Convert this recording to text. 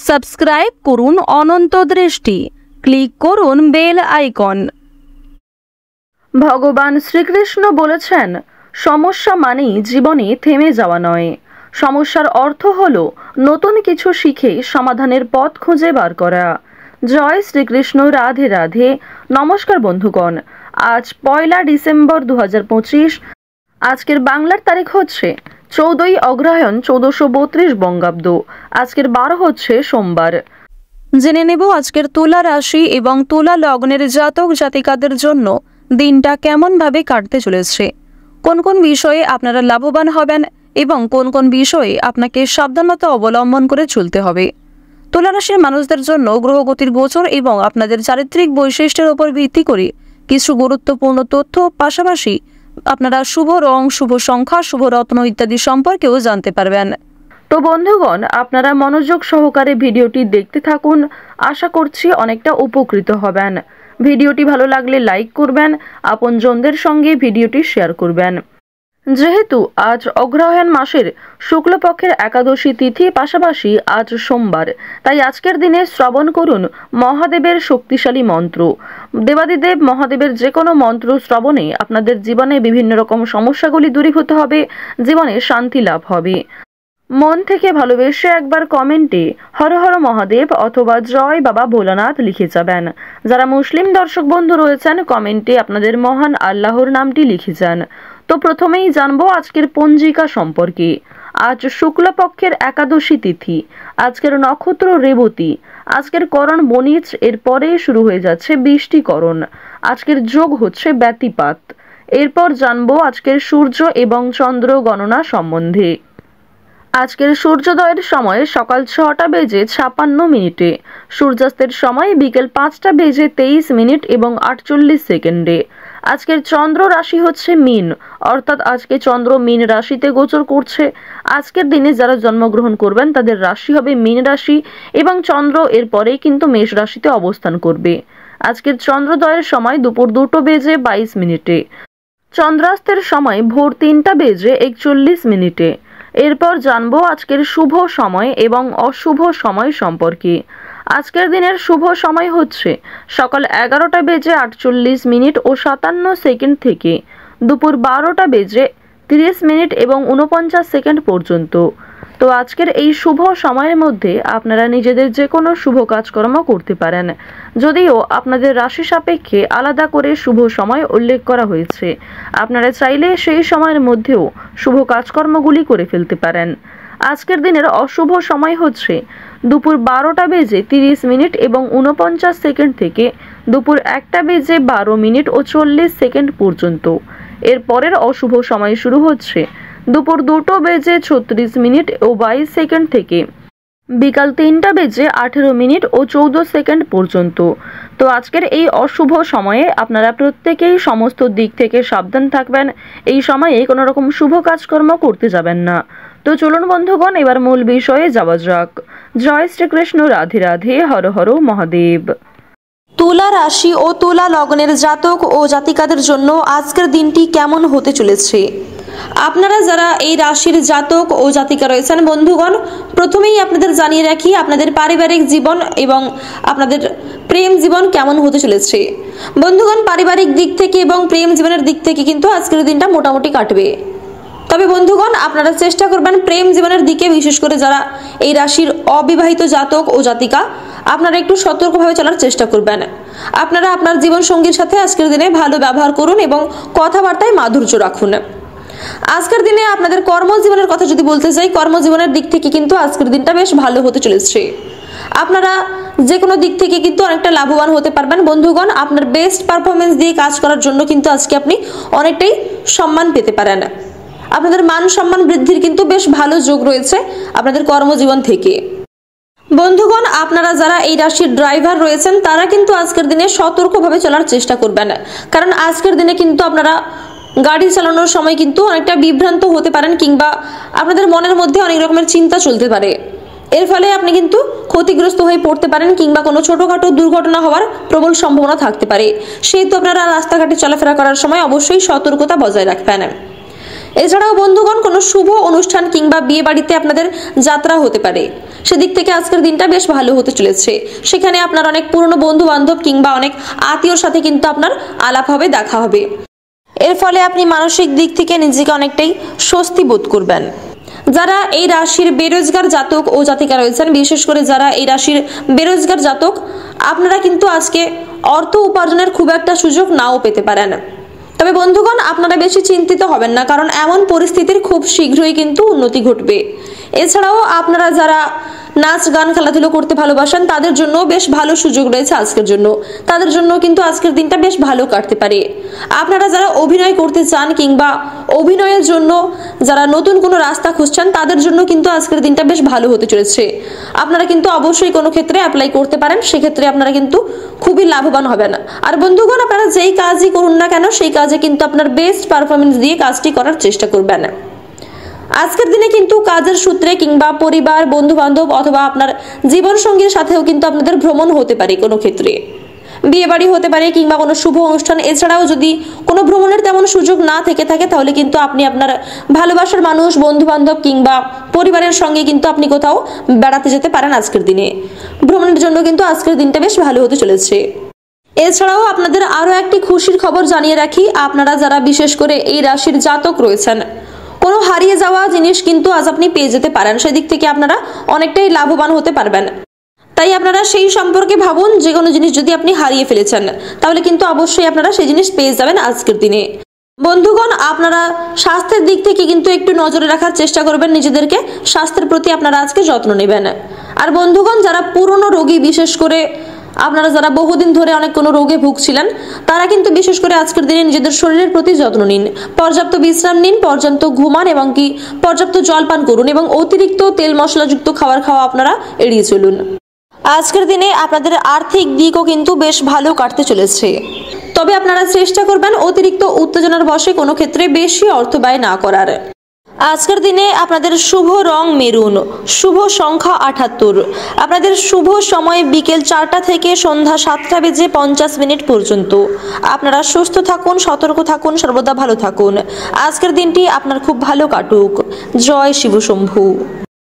Subscribe করুন অনন্ত দৃষ্টি, click করুন বেল আইকন। ভগবান শ্রীকৃষ্ণ বলেছেন, সমস্যা মানেই জীবনে থেমে যাওয়া নয়। সমস্যার অর্থ হলো নতুন কিছু শিখে সমাধানের পথ খুঁজে বার করা। জয় শ্রীকৃষ্ণ, রাধে রাধে। নমস্কার বন্ধুগণ, আজ 1 ডিসেম্বর 2025। আজকের বাংলার তারিখ হচ্ছে 14ই অগ্রহায়ণ 1432 বঙ্গাব্দ। আজকের বার হচ্ছে সোমবার। জেনে নেব আজকের তুলা রাশি এবং তুলা লগ্নের জাতক জাতিকাদের জন্য দিনটা কেমনভাবে কাটতে চলেছে, কোন কোন বিষয়ে আপনারা লাভবান হবেন এবং কোন কোন বিষয়ে আপনাকে সাবধানতা অবলম্বন করে চলতে হবে। তুলা রাশির মানুষদের জন্য গ্রহগতির গোচর এবং আপনাদের চারিত্রিক বৈশিষ্ট্যের উপর ভিত্তি করে কিছু গুরুত্বপূর্ণ তথ্য, পাশাপাশি আপনারা শুভ রং, শুভ সংখ্যা, শুভ রত্ন ইত্যাদি সম্পর্কেও জানতে পারবেন। তো বন্ধুগণ, আপনারা মনোযোগ সহকারে ভিডিওটি দেখতে থাকুন। আশা করছি অনেকটা উপকৃত হবেন। ভিডিওটি ভালো লাগলে লাইক করবেন, আপনজনদের সঙ্গে ভিডিওটি শেয়ার করবেন। যেহেতু আজ অগ্রহায়ণ মাসের শুক্লপক্ষের একাদশী তিথি, পাশাপাশি আজ সোমবার, তাই আজকের দিনে শ্রবণ করুন মহাদেবের শক্তিশালী মন্ত্র। দেবাদিদেব মহাদেবের যে কোনো মন্ত্র শ্রবণে আপনাদের জীবনে বিভিন্ন রকম সমস্যাগুলি দূরীভূত হবে, জীবনে শান্তি লাভ হবে। মন থেকে ভালোবেসে একবার কমেন্টে হর হর মহাদেব অথবা জয় বাবা ভোলানাথ লিখে যাবেন। যারা মুসলিম দর্শক বন্ধু রয়েছেন, কমেন্টে আপনাদের মহান আল্লাহর নামটি লিখে যান। তো প্রথমেই জানবো আজকের পঞ্জিকা সম্পর্কে। আজ শুক্লপক্ষের একাদশী তিথি, আজকের নক্ষত্র রেবতী, আজকের করণ বণিজ, এরপরে শুরু হয়ে যাচ্ছে বৃষ্টিকরণ। আজকের যোগ হচ্ছে ব্যতিপাত। এরপর জানবো আজকের সূর্য এবং চন্দ্র গণনা সম্বন্ধে। আজকের সূর্যোদয়ের সময় সকাল 6টা বেজে 56 মিনিটে, সূর্যাস্তের সময় বিকেল 5টা বেজে 23 মিনিট এবং 48 সেকেন্ডে। আজকের চন্দ্র রাশি হচ্ছে মীন, অর্থাৎ আজকে চন্দ্র মীন রাশিতে গোচর করছে। আজকের দিনে যারা জন্মগ্রহণ করবেন তাদের রাশি হবে মীন রাশি এবং চন্দ্র এরপরেই কিন্তু মেষ রাশিতে অবস্থান করবে। আজকের চন্দ্রোদয়ের সময় দুপুর 2টো বেজে 22 মিনিটে, চন্দ্রাস্তের সময় ভোর 3টা বেজে 41 মিনিটে। এরপর জানবো আজকের শুভ সময় এবং অশুভ সময় সম্পর্কে। আজকের দিনের শুভ সময় হচ্ছে সকাল 11টা বেজে 48 মিনিট ও 57 সেকেন্ড থেকে দুপুর 12টা বেজে 30 মিনিট এবং 49 সেকেন্ড পর্যন্ত। তো আজকের এই শুভ সময়ের মধ্যে আপনারা নিজেদের যে কোনো শুভ কাজকর্ম করতে পারেন, যদিও আপনাদের রাশি সাপেক্ষে আলাদা করে শুভ সময় উল্লেখ করা হয়েছে। আপনারা চাইলে সেই সময়ের মধ্যেও শুভ কাজকর্মগুলি করে ফেলতে পারেন। আজকের দিনের অশুভ সময় হচ্ছে দুপুর 12টা বেজে 30 মিনিট এবং 49 সেকেন্ড থেকে দুপুর 1টা বেজে 12 মিনিট ও 40 সেকেন্ড পর্যন্ত। এর পরের অশুভ সময় শুরু হচ্ছে দুপুর 2টো বেজে 36 মিনিট ও 22 সেকেন্ড থেকে বিকাল 3টা বেজে 18 মিনিট ও 14 সেকেন্ড পর্যন্ত। তো আজকের এই অশুভ সময়ে আপনারা প্রত্যেকেই সমস্ত দিক থেকে সাবধান থাকবেন। এই সময়ে কোনো রকম শুভ কাজকর্ম করতে যাবেন না। তো চলুন বন্ধুগণ, এবার মূল বিষয়ে যাওয়া যাক। জয় শ্রীকৃষ্ণ, রাধে রাধে, হর হর মহাদেব। তুলা রাশি ও তুলা লগ্নের জাতক ও জাতিকাদের জন্য আজকের দিনটি কেমন হতে চলেছে। আপনারা যারা এই রাশির জাতক ও জাতিকা রয়েছেন বন্ধুগণ, প্রথমেই আপনাদের জানিয়ে রাখি আপনাদের পারিবারিক জীবন এবং আপনাদের প্রেম জীবন কেমন হতে চলেছে। বন্ধুগণ, পারিবারিক দিক থেকে এবং প্রেম জীবনের দিক থেকে কিন্তু আজকের দিনটা মোটামুটি কাটবে। তবে বন্ধুগণ, আপনারা চেষ্টা করবেন প্রেম জীবনের দিকে, বিশেষ করে যারা এই রাশির অবিবাহিত জাতক ও জাতিকা, আপনারা একটু সতর্কভাবে চলার চেষ্টা করবেন। আপনারা আপনার জীবন সঙ্গীর সাথে আজকের দিনে ভালো ব্যবহার করুন এবং কথাবার্তায় মাধুর্য রাখুন। আজকের দিনে আপনাদের কর্মজীবনের কথা যদি বলতে চাই, কর্মজীবনের দিক থেকে কিন্তু আজকের দিনটা বেশ ভালো হতে চলেছে। আপনারা যে কোনো দিক থেকে কিন্তু অনেকটা লাভবান হতে পারবেন বন্ধুগণ। আপনার বেস্ট পারফরমেন্স দিয়ে কাজ করার জন্য কিন্তু আজকে আপনি অনেকটাই সম্মান পেতে পারেন। আপনাদের মান সম্মান বৃদ্ধির কিন্তু বেশ ভালো যোগ রয়েছে আপনাদের কর্মজীবন থেকে। বন্ধুগণ, আপনারা যারা এই রাশির ড্রাইভার রয়েছেন তারা কিন্তু আজকের দিনে সতর্কভাবে চলার চেষ্টা করবেন, কারণ আজকের দিনে কিন্তু আপনারা গাড়ি চালানোর সময় কিন্তু অনেকটা বিভ্রান্ত হতে পারেন, কিংবা আপনাদের মনের মধ্যে অনেক রকমের চিন্তা চলতে পারে। এর ফলে আপনি কিন্তু ক্ষতিগ্রস্ত হয়ে পড়তে পারেন, কিংবা কোনো ছোটখাটো দুর্ঘটনা হওয়ার প্রবল সম্ভাবনা থাকতে পারে। সেহেতু আপনারা রাস্তাঘাটে চলাফেরা করার সময় অবশ্যই সতর্কতা বজায় রাখবেন। এছাড়াও বন্ধুগণ, কোনো শুভ অনুষ্ঠান কিংবা বিয়ে বাড়িতে আপনাদের যাত্রা হতে পারে। সেদিক থেকে আজকের দিনটা বেশ ভালো হতে চলেছে। সেখানে আপনার অনেক পুরনো বন্ধু বান্ধব কিংবা অনেক আত্মীয়র সাথে কিন্তু আপনার আলাপ হবে, দেখা হবে। এর ফলে আপনি মানসিক দিক থেকে নিজেকে অনেকটাই স্বস্তি বোধ করবেন। যারা এই রাশির বেরোজগার জাতক ও জাতিকা রয়েছেন, বিশেষ করে যারা এই রাশির বেরোজগার জাতক, আপনারা কিন্তু আজকে অর্থ উপার্জনের খুব একটা সুযোগ নাও পেতে পারেন। তবে বন্ধুগণ, আপনারা বেশি চিন্তিত হবেন না, কারণ এমন পরিস্থিতির খুব শীঘ্রই কিন্তু উন্নতি ঘটবে। এছাড়াও আপনারা যারা নাচ গান খেলাধুলো করতে ভালোবাসেন, তাদের জন্য বেশ ভালো সুযোগ রয়েছে আজকের জন্য। তাদের জন্য কিন্তু আজকের দিনটা বেশ ভালো কাটতে পারে। আপনারা যারা অভিনয় করতে চান কিংবা অভিনয়ের জন্য যারা নতুন কোনো রাস্তা খুঁজছেন, তাদের জন্য কিন্তু আজকের দিনটা বেশ ভালো হতে চলেছে। আপনারা কিন্তু অবশ্যই কোনো ক্ষেত্রে অ্যাপ্লাই করতে পারেন, সেক্ষেত্রে আপনারা কিন্তু খুবই লাভবান হবেন। আর বন্ধুগণ, আপনারা যেই কাজই করুন না কেন, সেই কাজে কিন্তু আপনার বেস্ট পারফরমেন্স দিয়ে কাজটি করার চেষ্টা করবেন। আজকের দিনে কিন্তু কাজের সূত্রে কিংবা পরিবার, বন্ধু বান্ধব অথবা আপনার জীবন সঙ্গীর সাথেও কিন্তু আপনাদের ভ্রমণ হতে পারে, কোনো ক্ষেত্রে বিয়ে বাড়ি হতে পারে কিংবা কোনো শুভ অনুষ্ঠান। এছাড়াও যদি কোনো ভ্রমণের তেমন সুযোগ না থেকে থাকে, তাহলে কিন্তু আপনি আপনার ভালোবাসার মানুষ, বন্ধু বান্ধব কিংবা পরিবারের সঙ্গে কিন্তু আপনি কোথাও বেড়াতে যেতে পারেন আজকের দিনে। ভ্রমণের জন্য কিন্তু আজকের দিনটা বেশ ভালো হতে চলেছে। এছাড়াও আপনাদের আরো একটি খুশির খবর জানিয়ে রাখি, আপনারা যারা বিশেষ করে এই রাশির জাতক রয়েছেন, কোনো হারিয়ে যাওয়া জিনিস কিন্তু আজ আপনি পেয়ে যেতে পারেন। সেদিক থেকে আপনারা অনেকটাই লাভবান হতে পারবেন। তাই আপনারা সেই সম্পর্কে ভাবুন, যে কোনো জিনিস যদি আপনি হারিয়ে ফেলেছেন, তাহলে কিন্তু অবশ্যই আপনারা সেই জিনিস পেয়ে যাবেন আজকের দিনে। বন্ধুগণ, আপনারা স্বাস্থ্যের দিক থেকে কিন্তু একটু নজরে রাখার চেষ্টা করবেন নিজেদেরকে। স্বাস্থ্যের প্রতি আপনারা আজকে যত্ন নেবেন। আর বন্ধুগণ, যারা পুরনো রোগী, বিশেষ করে আপনারা যারা বহুদিন ধরে অনেক কোনো রোগে ভুগছিলেন, তারা কিন্তু বিশেষ করে আজকের দিনে নিজেদের শরীরের প্রতি যত্ন নিন, পর্যাপ্ত বিশ্রাম নিন, পর্যাপ্ত ঘুমান এবং কি পর্যাপ্ত জল পান করুন এবং অতিরিক্ত তেল মশলাযুক্ত খাবার খাওয়া আপনারা এড়িয়ে চলুন। আজকের দিনে আপনাদের আর্থিক দিকও কিন্তু বেশ ভালো কাটতে চলেছে। তবে আপনারা চেষ্টা করবেন অতিরিক্ত উত্তেজনার বশে কোনো ক্ষেত্রে বেশি অর্থ ব্যয় না করার। আজকের দিনে আপনাদের শুভ রং মেরুন, শুভ সংখ্যা 78, আপনাদের শুভ সময় বিকেল 4টা থেকে সন্ধ্যা 7টা বেজে 50 মিনিট পর্যন্ত। আপনারা সুস্থ থাকুন, সতর্ক থাকুন, সর্বদা ভালো থাকুন। আজকের দিনটি আপনার খুব ভালো কাটুক। জয় শিব শম্ভু।